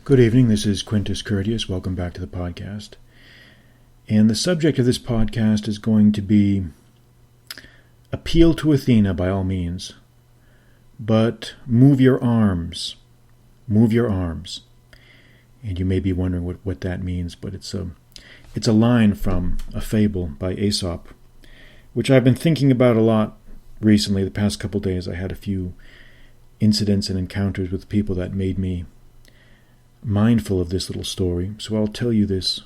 Good evening, this is Quintus Curtius. Welcome back to the podcast. And the subject of this podcast is going to be appeal to Athena by all means, but move your arms. Move your arms. And you may be wondering what that means, but it's a line from a fable by Aesop, which I've been thinking about a lot recently. The past couple days I had a few incidents and encounters with people that made me mindful of this little story. So I'll tell you this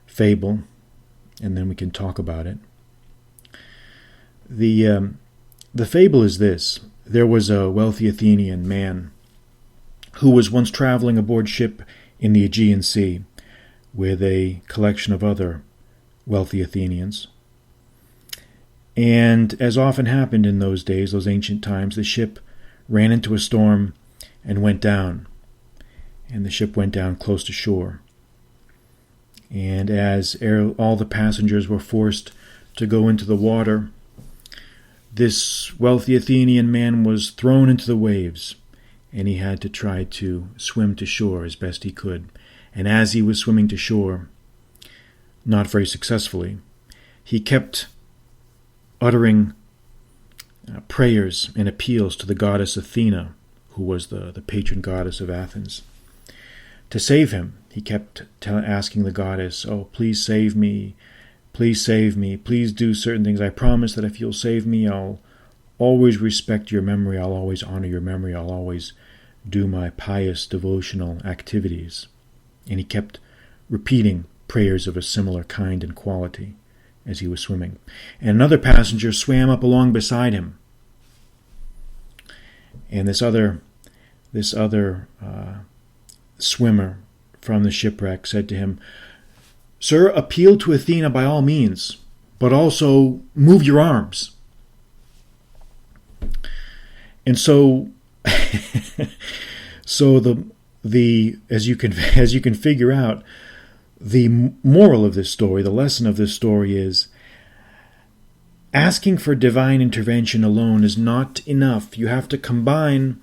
fable, and then we can talk about it. The fable is this. There was a wealthy Athenian man who was once traveling aboard ship in the Aegean Sea with a collection of other wealthy Athenians. And as often happened in those days, those ancient times, the ship ran into a storm and went down. And the ship went down close to shore. And as all the passengers were forced to go into the water, this wealthy Athenian man was thrown into the waves, and he had to try to swim to shore as best he could. And as he was swimming to shore, not very successfully, he kept uttering prayers and appeals to the goddess Athena, who was the patron goddess of Athens, to save him. He kept asking the goddess, "Oh, please save me, please save me, please do certain things. I promise that if you'll save me, I'll always respect your memory, I'll always honor your memory, I'll always do my pious devotional activities." And he kept repeating prayers of a similar kind and quality as he was swimming. And another passenger swam up along beside him. And this other swimmer from the shipwreck said to him, "Sir, appeal to Athena by all means, but also move your arms." And so as you can figure out, the moral of this story, the lesson of this story is asking for divine intervention alone is not enough. You have to combine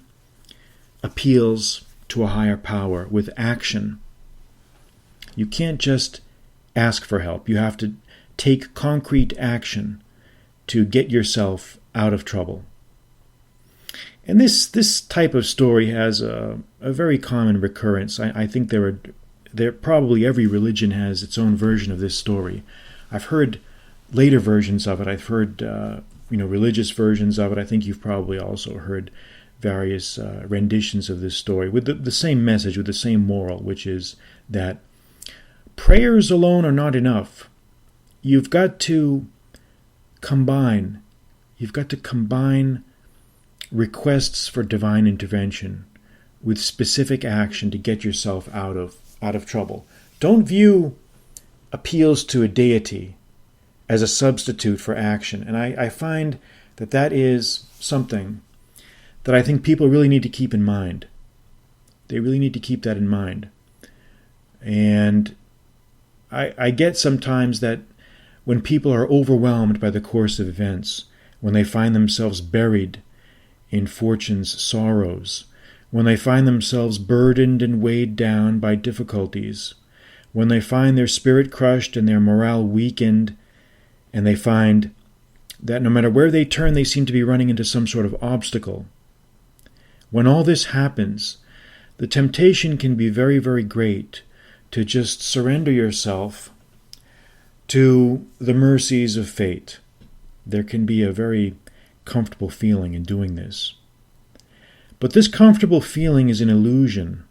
appeals to a higher power with action. You can't just ask for help. You have to take concrete action to get yourself out of trouble. And this type of story has a very common recurrence. I think there probably every religion has its own version of this story. I've heard later versions of it. I've heard religious versions of it. I think you've probably also heard various renditions of this story with the same message, with the same moral, which is that prayers alone are not enough. You've got to combine requests for divine intervention with specific action to get yourself out of trouble. Don't view appeals to a deity as a substitute for action. And I find that is something that I think people really need to keep in mind. They really need to keep that in mind. And I get sometimes that when people are overwhelmed by the course of events, when they find themselves buried in fortune's sorrows, when they find themselves burdened and weighed down by difficulties, when they find their spirit crushed and their morale weakened, and they find that no matter where they turn, they seem to be running into some sort of obstacle. When all this happens, the temptation can be very, very great to just surrender yourself to the mercies of fate. There can be a very comfortable feeling in doing this. But this comfortable feeling is an illusion.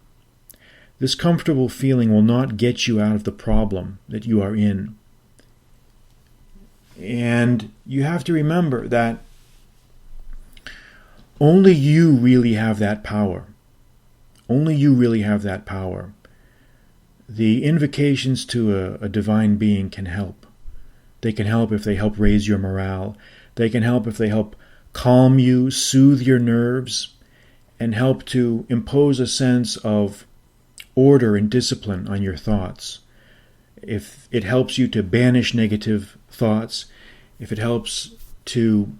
This comfortable feeling will not get you out of the problem that you are in. And you have to remember that only you really have that power. Only you really have that power. The invocations to a divine being can help. They can help if they help raise your morale. They can help if they help calm you, soothe your nerves, and help to impose a sense of order and discipline on your thoughts. If it helps you to banish negative thoughts, if it helps to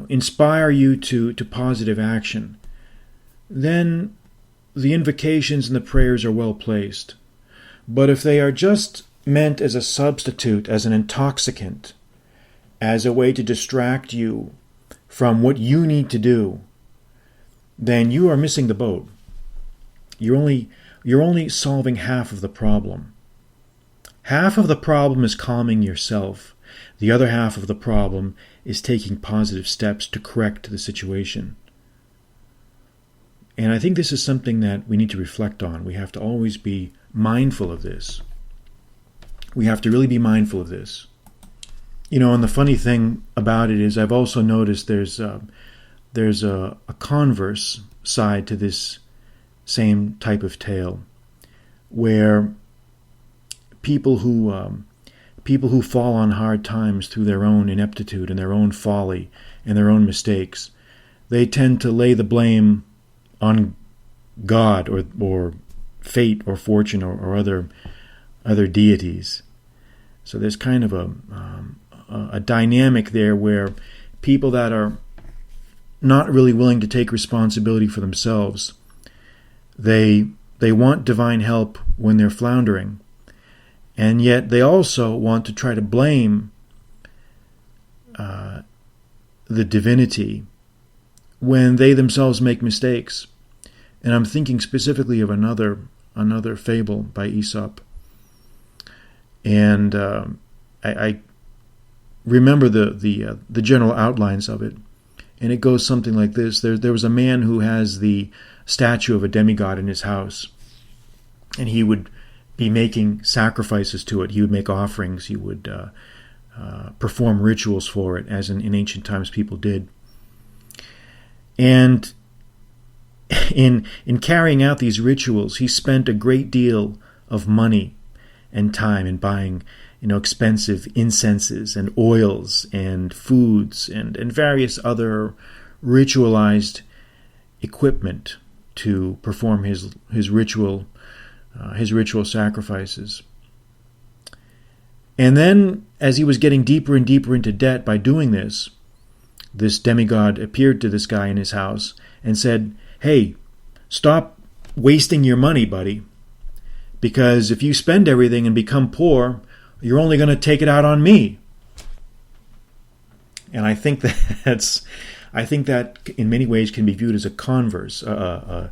inspire you to positive action, then the invocations and the prayers are well placed. But if they are just meant as a substitute, as an intoxicant, as a way to distract you from what you need to do, then you are missing the boat. You're only solving half of the problem. Half of the problem is calming yourself. The other half of the problem is taking positive steps to correct the situation. And I think this is something that we need to reflect on. We have to always be mindful of this. We have to really be mindful of this. And the funny thing about it is I've also noticed there's a converse side to this same type of tale, where people who fall on hard times through their own ineptitude and their own folly and their own mistakes, they tend to lay the blame on God or fate or fortune or other deities. So there's kind of a dynamic there where people that are not really willing to take responsibility for themselves, they want divine help when they're floundering, and yet they also want to try to blame the divinity when they themselves make mistakes. And I'm thinking specifically of another fable by Aesop. And I remember the general outlines of it. And it goes something like this. There was a man who has the statue of a demigod in his house. And he would be making sacrifices to it. He would make offerings. He would perform rituals for it, as in ancient times people did. And in carrying out these rituals, he spent a great deal of money and time in buying expensive incenses and oils and foods and various other ritualized equipment to perform his ritual sacrifices. And then, as he was getting deeper and deeper into debt by doing this demigod appeared to this guy in his house and said, "Hey, stop wasting your money, buddy, because if you spend everything and become poor, you're only going to take it out on me." And I think that in many ways can be viewed as a converse, an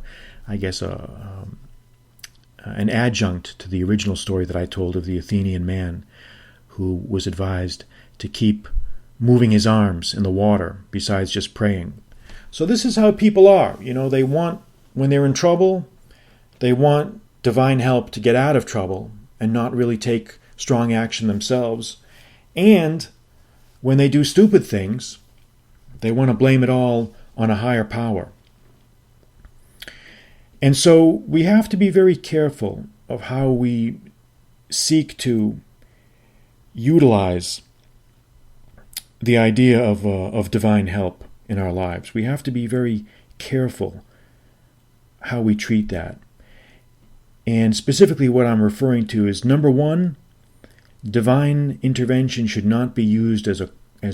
adjunct to the original story that I told of the Athenian man who was advised to keep moving his arms in the water besides just praying. So this is how people are. They want, when they're in trouble, they want divine help to get out of trouble and not really take strong action themselves. And when they do stupid things, they want to blame it all on a higher power. And so we have to be very careful of how we seek to utilize the idea of divine help in our lives. We have to be very careful how we treat that. And specifically what I'm referring to is, number one, divine intervention should not be used as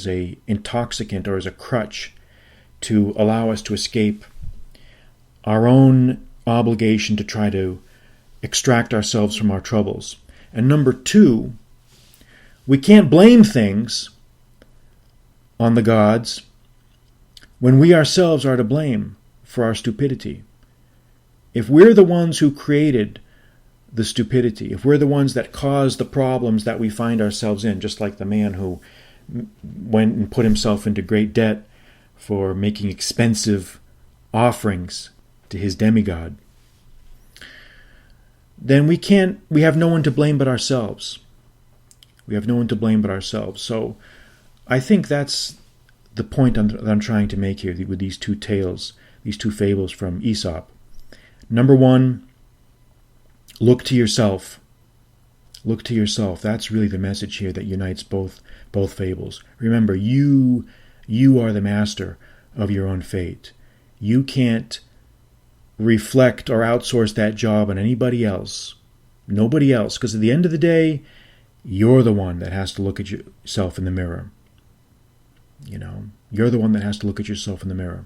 a intoxicant or as a crutch to allow us to escape our own obligation to try to extract ourselves from our troubles. And number two, we can't blame things on the gods when we ourselves are to blame for our stupidity. If we're the ones who created the stupidity, if we're the ones that caused the problems that we find ourselves in, just like the man who went and put himself into great debt for making expensive offerings to his demigod, then we have no one to blame but ourselves. We have no one to blame but ourselves. So I think that's the point that I'm trying to make here with these two tales, these two fables from Aesop. Number one, look to yourself. Look to yourself. That's really the message here that unites both fables. Remember, you are the master of your own fate. You can't reflect or outsource that job on anybody else. Nobody else. Because at the end of the day, you're the one that has to look at yourself in the mirror. You're the one that has to look at yourself in the mirror.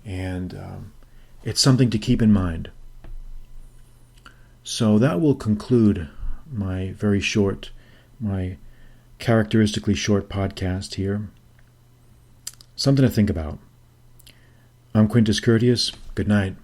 And It's something to keep in mind. So that will conclude my characteristically short podcast here. Something to think about. I'm Quintus Curtius. Good night.